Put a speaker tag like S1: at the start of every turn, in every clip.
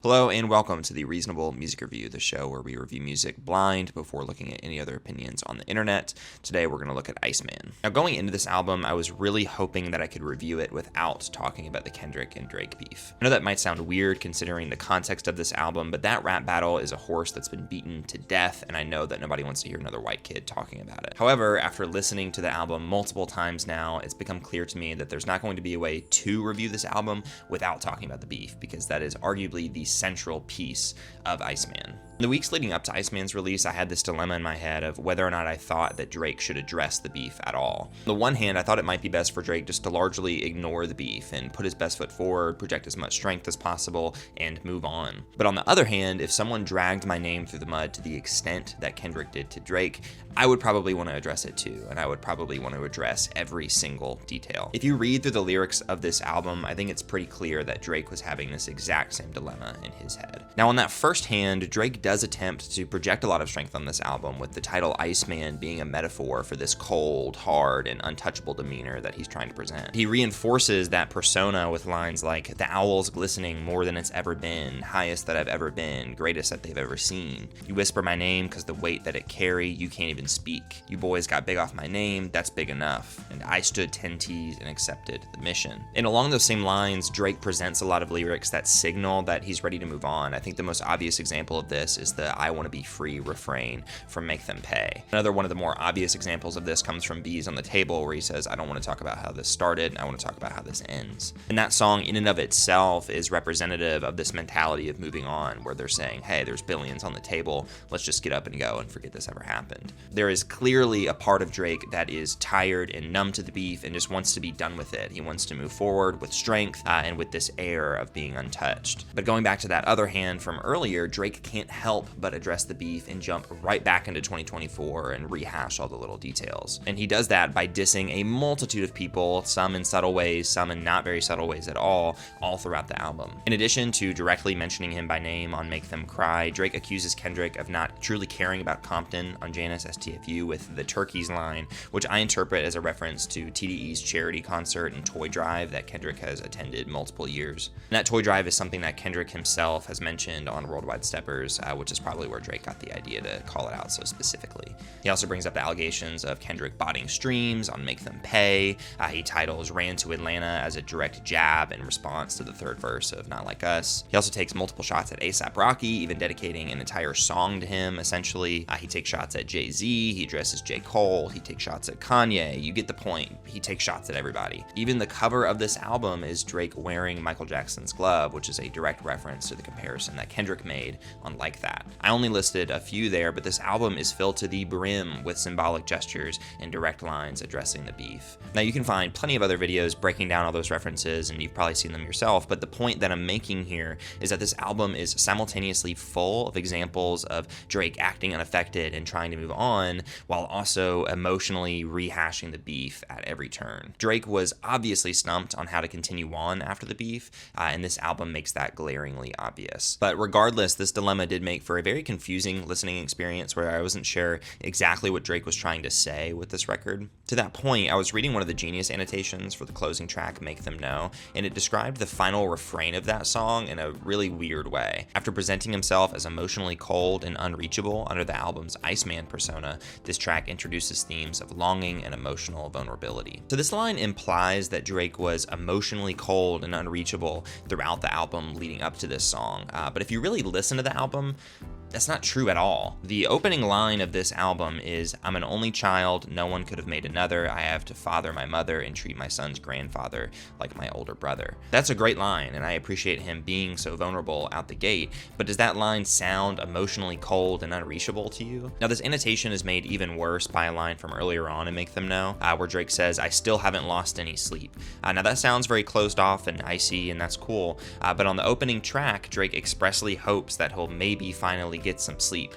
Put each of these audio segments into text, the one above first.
S1: Hello and welcome to the Reasonable Music Review, the show where we review music blind before looking at any other opinions on the internet. Today we're going to look at Iceman. Now going into this album, I was really hoping that I could review it without talking about the Kendrick and Drake beef. I know that might sound weird considering the context of this album, but that rap battle is a horse that's been beaten to death, and I know that nobody wants to hear another white kid talking about it. However, after listening to the album multiple times now, it's become clear to me that there's not going to be a way to review this album without talking about the beef, because that is arguably the central piece of Iceman. In the weeks leading up to Iceman's release, I had this dilemma in my head of whether or not I thought that Drake should address the beef at all. On the one hand, I thought it might be best for Drake just to largely ignore the beef and put his best foot forward, project as much strength as possible, and move on. But on the other hand, if someone dragged my name through the mud to the extent that Kendrick did to Drake, I would probably want to address it too, and I would probably want to address every single detail. If you read through the lyrics of this album, I think it's pretty clear that Drake was having this exact same dilemma in his head. Now on that first hand, Drake does attempt to project a lot of strength on this album, with the title Iceman being a metaphor for this cold, hard, and untouchable demeanor that he's trying to present. He reinforces that persona with lines like, "The owl's glistening more than it's ever been, highest that I've ever been, greatest that they've ever seen. You whisper my name because the weight that it carry, you can't even speak. You boys got big off my name, that's big enough. And I stood 10 T's and accepted the mission." And along those same lines, Drake presents a lot of lyrics that signal that he's ready to move on. I think the most obvious example of this is the "I want to be free" refrain from Make Them Pay. Another one of the more obvious examples of this comes from Bees on the Table, where he says, "I don't want to talk about how this started, I want to talk about how this ends." And that song in and of itself is representative of this mentality of moving on, where they're saying, hey, there's billions on the table, let's just get up and go and forget this ever happened. There is clearly a part of Drake that is tired and numb to the beef and just wants to be done with it. He wants to move forward with strength and with this air of being untouched. But going back to that other hand from earlier, Drake can't help but address the beef and jump right back into 2024 and rehash all the little details. And he does that by dissing a multitude of people, some in subtle ways, some in not very subtle ways at all throughout the album. In addition to directly mentioning him by name on Make Them Cry, Drake accuses Kendrick of not truly caring about Compton on Janice STFU with the Turkeys line, which I interpret as a reference to TDE's charity concert and toy drive that Kendrick has attended multiple years. And that toy drive is something that Kendrick himself has mentioned on Worldwide Steppers, which is probably where Drake got the idea to call it out so specifically. He also brings up the allegations of Kendrick botting streams on Make Them Pay. He titles Ran to Atlanta as a direct jab in response to the third verse of Not Like Us. He also takes multiple shots at A$AP Rocky, even dedicating an entire song to him, essentially. He takes shots at JayZ, he addresses J. Cole, he takes shots at Kanye. You get the point. He takes shots at everybody. Even the cover of this album is Drake wearing Michael Jackson's glove, which is a direct reference to the comparison that Kendrick made on Like That. I only listed a few there, but this album is filled to the brim with symbolic gestures and direct lines addressing the beef. Now you can find plenty of other videos breaking down all those references, and you've probably seen them yourself, but the point that I'm making here is that this album is simultaneously full of examples of Drake acting unaffected and trying to move on, while also emotionally rehashing the beef at every turn. Drake was obviously stumped on how to continue on after the beef, and this album makes that glaringly obvious. But regardless, this dilemma did make for a very confusing listening experience where I wasn't sure exactly what Drake was trying to say with this record. To that point, I was reading one of the Genius annotations for the closing track, Make Them Know, and it described the final refrain of that song in a really weird way. After presenting himself as emotionally cold and unreachable under the album's Iceman persona, this track introduces themes of longing and emotional vulnerability. So this line implies that Drake was emotionally cold and unreachable throughout the album leading up to this song, but if you really listen to the album, that's not true at all. The opening line of this album is, "I'm an only child, no one could have made another. I have to father my mother and treat my son's grandfather like my older brother." That's a great line, and I appreciate him being so vulnerable out the gate, but does that line sound emotionally cold and unreachable to you? Now this annotation is made even worse by a line from earlier on in Make Them Know, where Drake says, "I still haven't lost any sleep." Now that sounds very closed off and icy, and that's cool, but on the opening track, Drake expressly hopes that he'll maybe finally get some sleep,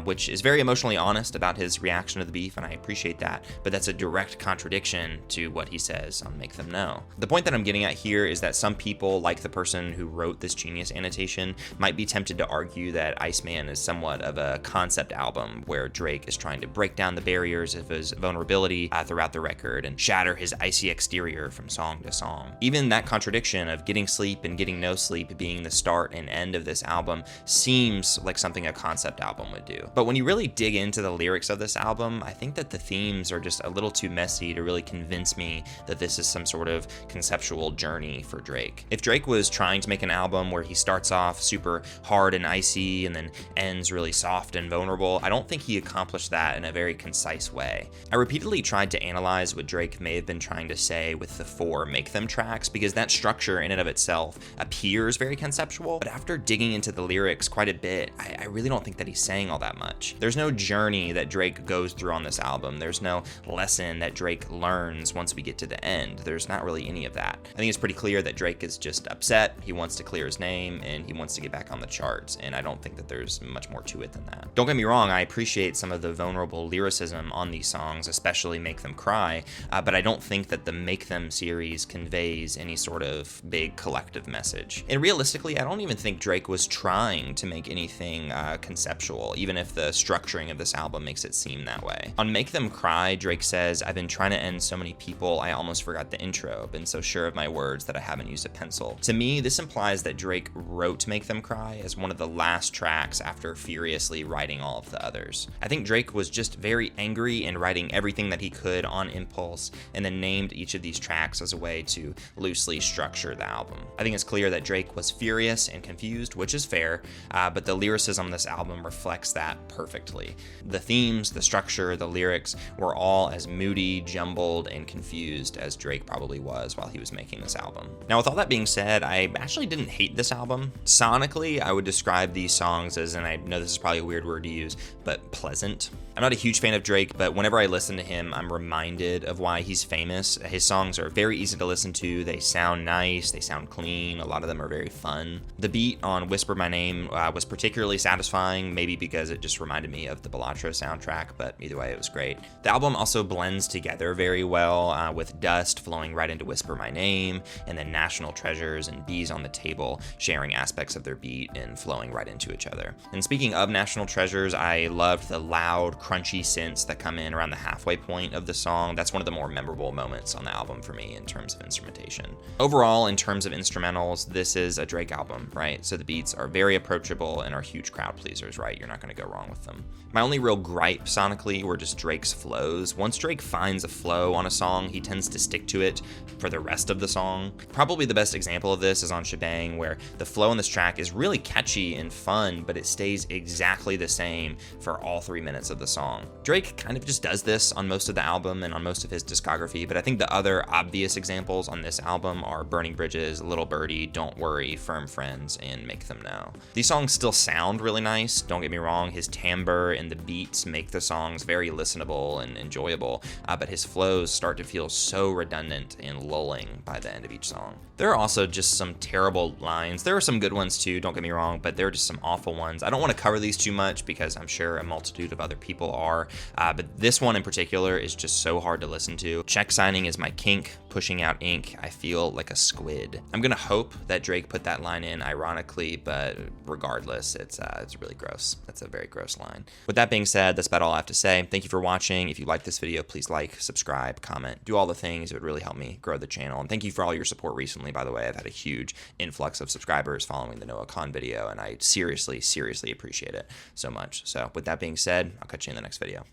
S1: which is very emotionally honest about his reaction to the beef, and I appreciate that, but that's a direct contradiction to what he says on Make Them Know. The point that I'm getting at here is that some people, like the person who wrote this genius annotation, might be tempted to argue that Iceman is somewhat of a concept album where Drake is trying to break down the barriers of his vulnerability throughout the record and shatter his icy exterior from song to song. Even that contradiction of getting sleep and getting no sleep being the start and end of this album seems like something a concept album would do. But when you really dig into the lyrics of this album, I think that the themes are just a little too messy to really convince me that this is some sort of conceptual journey for Drake. If Drake was trying to make an album where he starts off super hard and icy and then ends really soft and vulnerable, I don't think he accomplished that in a very concise way. I repeatedly tried to analyze what Drake may have been trying to say with the 4 Make Them tracks, because that structure in and of itself appears very conceptual, but after digging into the lyrics quite a bit, I really don't think that he's saying all that much. There's no journey that Drake goes through on this album. There's no lesson that Drake learns once we get to the end. There's not really any of that. I think it's pretty clear that Drake is just upset, he wants to clear his name, and he wants to get back on the charts, and I don't think that there's much more to it than that. Don't get me wrong, I appreciate some of the vulnerable lyricism on these songs, especially Make Them Cry, but I don't think that the Make Them series conveys any sort of big collective message. And realistically, I don't even think Drake was trying to make anything conceptual, even if the structuring of this album makes it seem that way. On Make Them Cry, Drake says, "I've been trying to end so many people, I almost forgot the intro, been so sure of my words that I haven't used a pencil." To me, this implies that Drake wrote Make Them Cry as one of the last tracks after furiously writing all of the others. I think Drake was just very angry and writing everything that he could on impulse, and then named each of these tracks as a way to loosely structure the album. I think it's clear that Drake was furious and confused, which is fair, but the lyricism of this album reflects that perfectly. The themes, the structure, the lyrics were all as moody, jumbled, and confused as Drake probably was while he was making this album. Now, with all that being said, I actually didn't hate this album. Sonically, I would describe these songs as, and I know this is probably a weird word to use, but pleasant. I'm not a huge fan of Drake, but whenever I listen to him, I'm reminded of why he's famous. His songs are very easy to listen to. They sound nice. They sound clean. A lot of them are very fun. The beat on Whisper My Name was particularly satisfying, maybe because it just reminded me of the Bellatra soundtrack, but either way, it was great. The album also blends together very well, with Dust flowing right into Whisper My Name, and then National Treasures and Bees on the Table sharing aspects of their beat and flowing right into each other. And speaking of National Treasures, I loved the loud, crunchy synths that come in around the halfway point of the song. That's one of the more memorable moments on the album for me in terms of instrumentation. Overall, in terms of instrumentals, this is a Drake album, right? So the beats are very approachable and are huge crowd pleasers, right? You're not going to go wrong with them. My only real gripe sonically were just Drake's flows. Once Drake finds a flow on a song, he tends to stick to it for the rest of the song. Probably the best example of this is on Shebang, where the flow in this track is really catchy and fun, but it stays exactly the same for all 3 minutes of the song. Drake kind of just does this on most of the album and on most of his discography, but I think the other obvious examples on this album are Burning Bridges, Little Birdie, Don't Worry, Firm Friends, and Make Them Know. These songs still sound really nice, don't get me wrong. His timbre and the beats make the songs very listenable and enjoyable, but his flows start to feel so redundant and lulling by the end of each song. There are also just some terrible lines. There are some good ones too, don't get me wrong, but there are just some awful ones. I don't want to cover these too much because I'm sure a multitude of other people are, but this one in particular is just so hard to listen to. Check signing is my kink, pushing out ink, I feel like a squid. I'm gonna hope that Drake put that line in ironically, but regardless, it's really gross. That's a very gross line. With that being said, that's about all I have to say. Thank you for watching. If you like this video, please like, subscribe, comment, do all the things. It would really help me grow the channel. And thank you for all your support recently, by the way. I've had a huge influx of subscribers following the Noah Khan video, and I seriously appreciate it so much. So with that being said, I'll catch you in the next video.